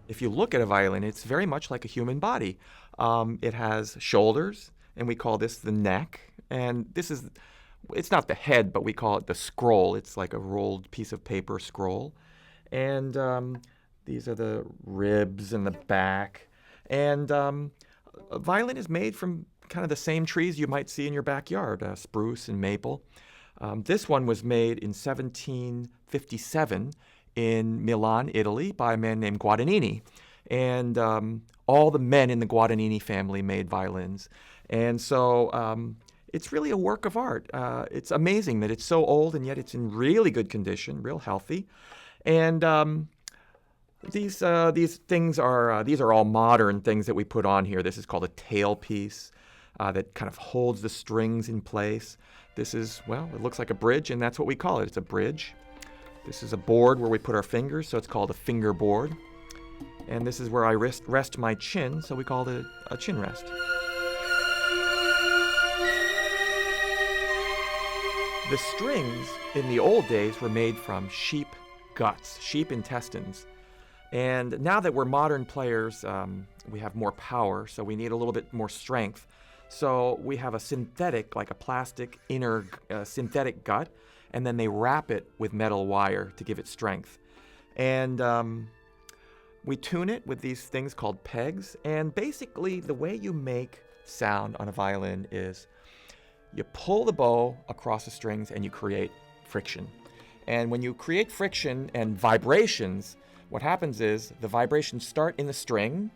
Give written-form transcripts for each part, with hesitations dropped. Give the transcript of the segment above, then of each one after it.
if you look at a violin, it's very much like a human body. It has shoulders, and we call this the neck. And it's not the head, but we call it the scroll. It's like a rolled piece of paper scroll. And these are the ribs and the back. And a violin is made from kind of the same trees you might see in your backyard, spruce and maple. This one was made in 1757 in Milan, Italy, by a man named Guadagnini. And all the men in the Guadagnini family made violins. And so it's really a work of art. It's amazing that it's so old, and yet it's in really good condition, real healthy. And these things are these are all modern things that we put on here. This is called a tailpiece that kind of holds the strings in place. This is, well, it looks like a bridge, and that's what we call it. It's a bridge. This is a board where we put our fingers, so it's called a fingerboard. And this is where I rest my chin, so we call it a chin rest. The strings in the old days were made from sheep guts, sheep intestines. And now that we're modern players, we have more power, so we need a little bit more strength. So we have a synthetic, like a plastic inner synthetic gut, and then they wrap it with metal wire to give it strength. And we tune it with these things called pegs. And basically, the way you make sound on a violin is you pull the bow across the strings and you create friction. And when you create friction and vibrations, what happens is the vibrations start in the string,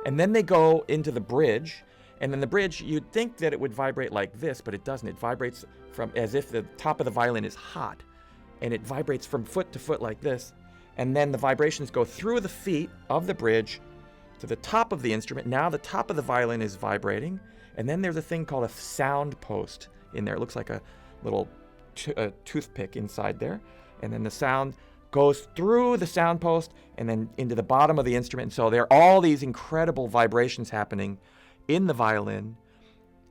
and then they go into the bridge. And then the bridge, you'd think that it would vibrate like this, but it doesn't. It vibrates from as if the top of the violin is hot. And it vibrates from foot to foot like this. And then the vibrations go through the feet of the bridge to the top of the instrument. Now the top of the violin is vibrating. And then there's a thing called a sound post in there. It looks like a little toothpick inside there. And then the sound goes through the sound post and then into the bottom of the instrument. And so there are all these incredible vibrations happening in the violin,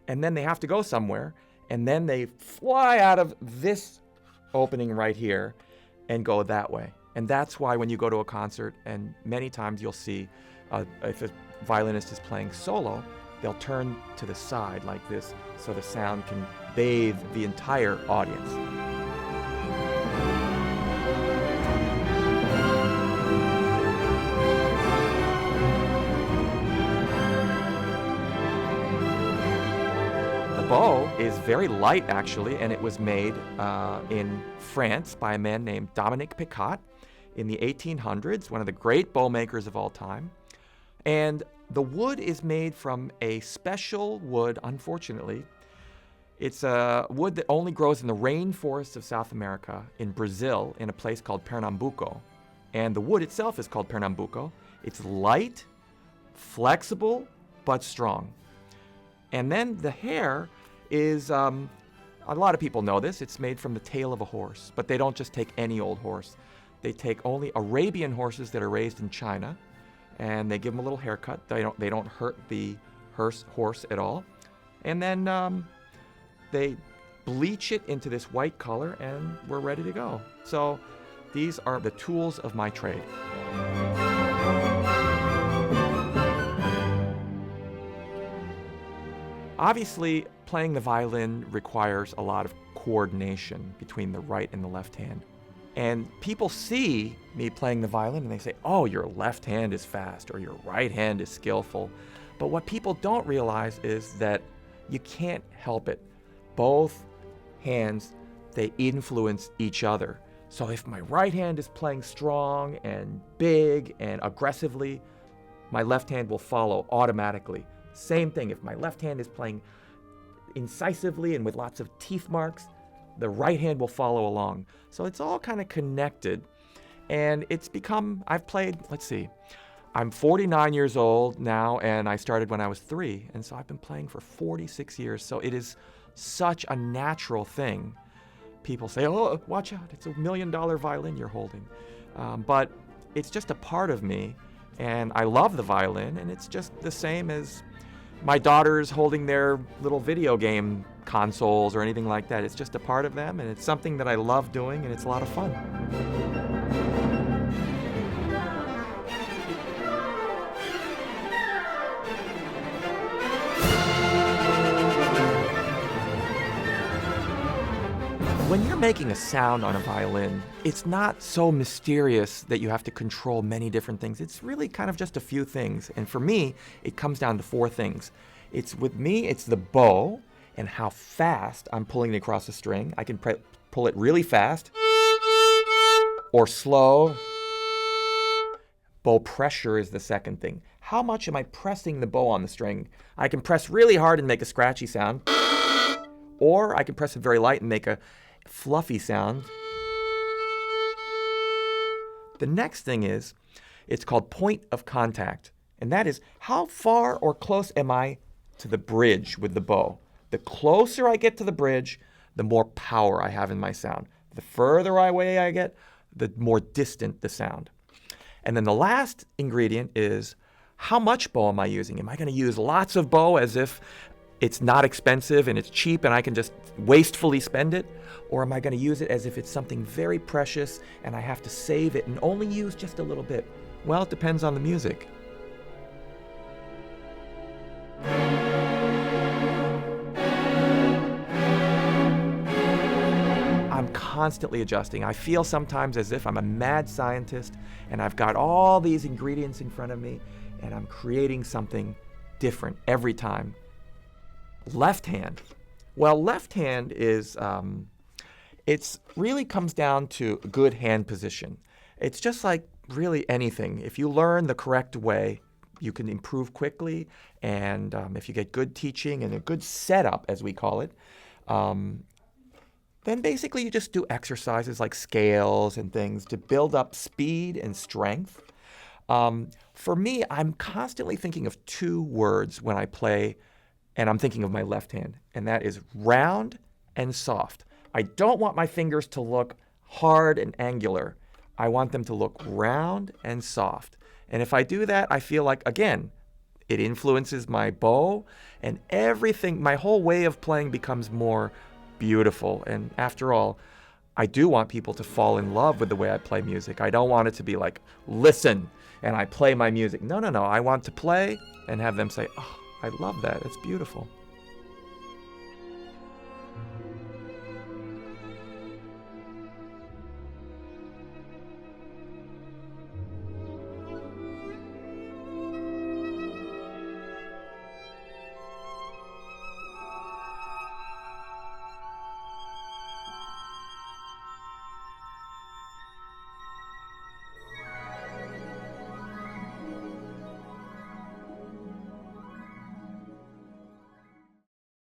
and then they have to go somewhere, and then they fly out of this opening right here and go that way. And that's why when you go to a concert, and many times you'll see if a violinist is playing solo, they'll turn to the side like this so the sound can bathe the entire audience. The bow is very light, actually, and it was made in France by a man named Dominique Picot in the 1800s, one of the great bow makers of all time. And the wood is made from a special wood, unfortunately. It's a wood that only grows in the rainforests of South America, in Brazil, in a place called Pernambuco. And the wood itself is called Pernambuco. It's light, flexible, but strong. And then the hair is, a lot of people know this, it's made from the tail of a horse, but they don't just take any old horse. They take only Arabian horses that are raised in China, and they give them a little haircut. They don't hurt the horse at all. And then they bleach it into this white color, and we're ready to go. So these are the tools of my trade. Obviously, playing the violin requires a lot of coordination between the right and the left hand. And people see me playing the violin and they say, oh, your left hand is fast or your right hand is skillful. But what people don't realize is that you can't help it. Both hands, they influence each other. So if my right hand is playing strong and big and aggressively, my left hand will follow automatically. Same thing, if my left hand is playing incisively and with lots of teeth marks, the right hand will follow along. So it's all kind of connected. And it's become, I've played, I'm 49 years old now, and I started when I was 3. And so I've been playing for 46 years. So it is such a natural thing. People say, oh, watch out, it's $1 million violin you're holding. But it's just a part of me. And I love the violin, and it's just the same as my daughters holding their little video game consoles or anything like that. It's just a part of them, and it's something that I love doing, and it's a lot of fun. When you're making a sound on a violin, it's not so mysterious that you have to control many different things. It's really kind of just a few things. And for me, it comes down to four things. With me, it's the bow and how fast I'm pulling it across the string. I can pull it really fast or slow. Bow pressure is the second thing. How much am I pressing the bow on the string? I can press really hard and make a scratchy sound, or I can press it very light and make a fluffy sound. The next thing is, it's called point of contact, and that is how far or close am I to the bridge with the bow. The closer I get to the bridge, the more power I have in my sound. The further away I get, the more distant the sound. And then the last ingredient is how much bow am I using? Am I going to use lots of bow as if it's not expensive and it's cheap and I can just wastefully spend it? Or am I going to use it as if it's something very precious and I have to save it and only use just a little bit? Well, it depends on the music. I'm constantly adjusting. I feel sometimes as if I'm a mad scientist and I've got all these ingredients in front of me and I'm creating something different every time. Left hand. Well, left hand is, it's really comes down to good hand position. It's just like really anything. If you learn the correct way, you can improve quickly, and if you get good teaching and a good setup, as we call it, then basically you just do exercises like scales and things to build up speed and strength. For me, I'm constantly thinking of two words when I play, and I'm thinking of my left hand, and that is round and soft. I don't want my fingers to look hard and angular. I want them to look round and soft. And if I do that, I feel like, again, it influences my bow, and everything, my whole way of playing becomes more beautiful. And after all, I do want people to fall in love with the way I play music. I don't want it to be like, listen, and I play my music. No. I want to play and have them say, oh, I love that. It's beautiful.